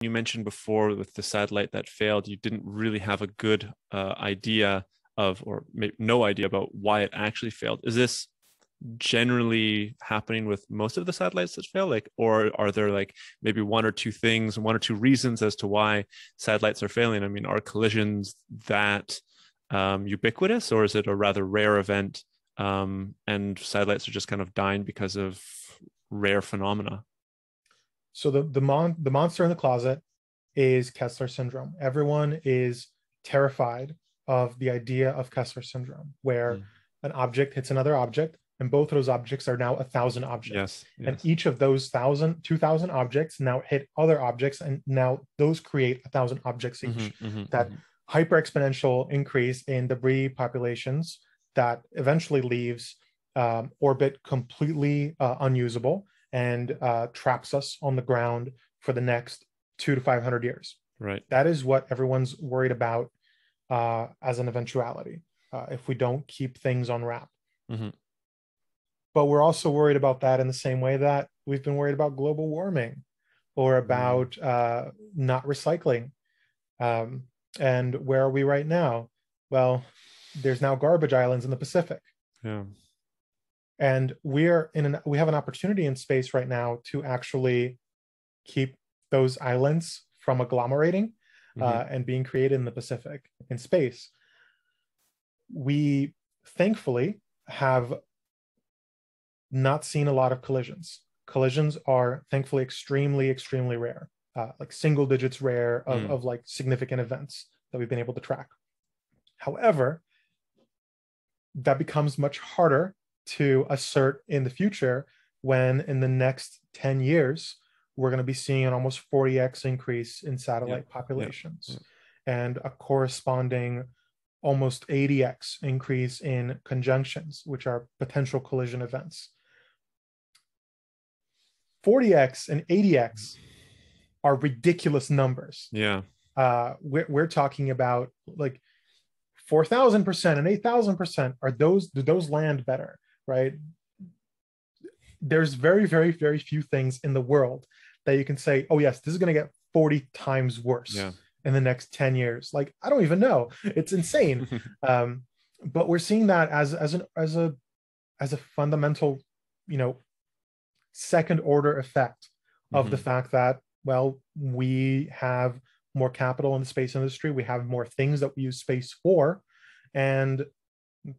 You mentioned before with the satellite that failed, you didn't really have a good idea of, or no idea about why it actually failed. Is this generally happening with most of the satellites that fail? Like, or are there like maybe one or two things, one or two reasons as to why satellites are failing? I mean, are collisions that ubiquitous, or is it a rather rare event, and satellites are just kind of dying because of rare phenomena? So the monster in the closet is Kessler syndrome. Everyone is terrified of the idea of Kessler syndrome, where Mm. an object hits another object, and both of those objects are now 1,000 objects. Yes, And yes. each of those 2,000 objects now hit other objects, and now those create 1,000 objects Hmm, each. hmm, That hmm. hyper exponential increase in debris populations that eventually leaves orbit completely unusable and traps us on the ground for the next 200 to 500 years. Right. That is what everyone's worried about as an eventuality if we don't keep things on wrap. Hmm. But we're also worried about that in the same way that we've been worried about global warming or Mm. about not recycling. Um, and where are we right now? Well, there's now garbage islands in the Pacific. Yeah. And we have an opportunity in space right now to actually keep those islands from agglomerating Hmm. and being created in the Pacific in space. We thankfully have not seen a lot of collisions. Collisions are thankfully extremely, extremely rare, like single digits rare Mm. of like significant events that we've been able to track. However, that becomes much harder to assert in the future when in the next 10 years, we're going to be seeing an almost 40x increase in Yeah. satellite Yeah. Yeah. populations and a corresponding almost 80x increase in conjunctions, which are potential collision events. 40x and 80x are ridiculous numbers. Yeah. We're talking about like 4,000% and 8,000%. Do those land better, right? There's very, very, very few things in the world that you can say, oh yes, this is going to get 40 times worse Yeah. in the next 10 years. Like, I don't even know. It's insane. Um, but we're seeing that as a fundamental, you know, second order effect of the Hmm. fact that, well, we have more capital in the space industry, we have more things that we use space for, and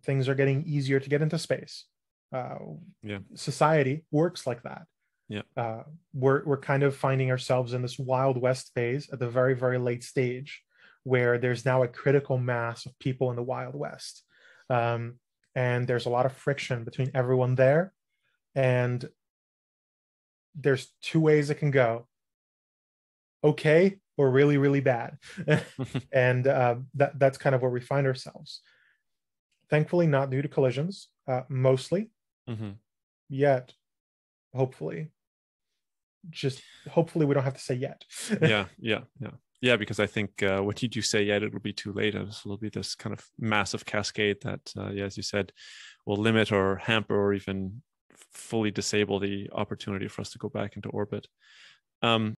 things are getting easier to get into space. uh, Yeah. Society works like that. Yeah. uh, we're kind of finding ourselves in this wild west phase at the very, very late stage, where there's now a critical mass of people in the wild west, um, and there's a lot of friction between everyone there, and there's two ways it can go: okay or really, really bad. And that's kind of where we find ourselves. Thankfully not due to collisions, mostly, Hmm. yet. Hopefully, just hopefully we don't have to say yet. Yeah. Yeah. Yeah. Yeah, because I think when you do say yet, it'll be too late. It'll be this kind of massive cascade that, yeah, as you said, will limit or hamper or even fully disable the opportunity for us to go back into orbit.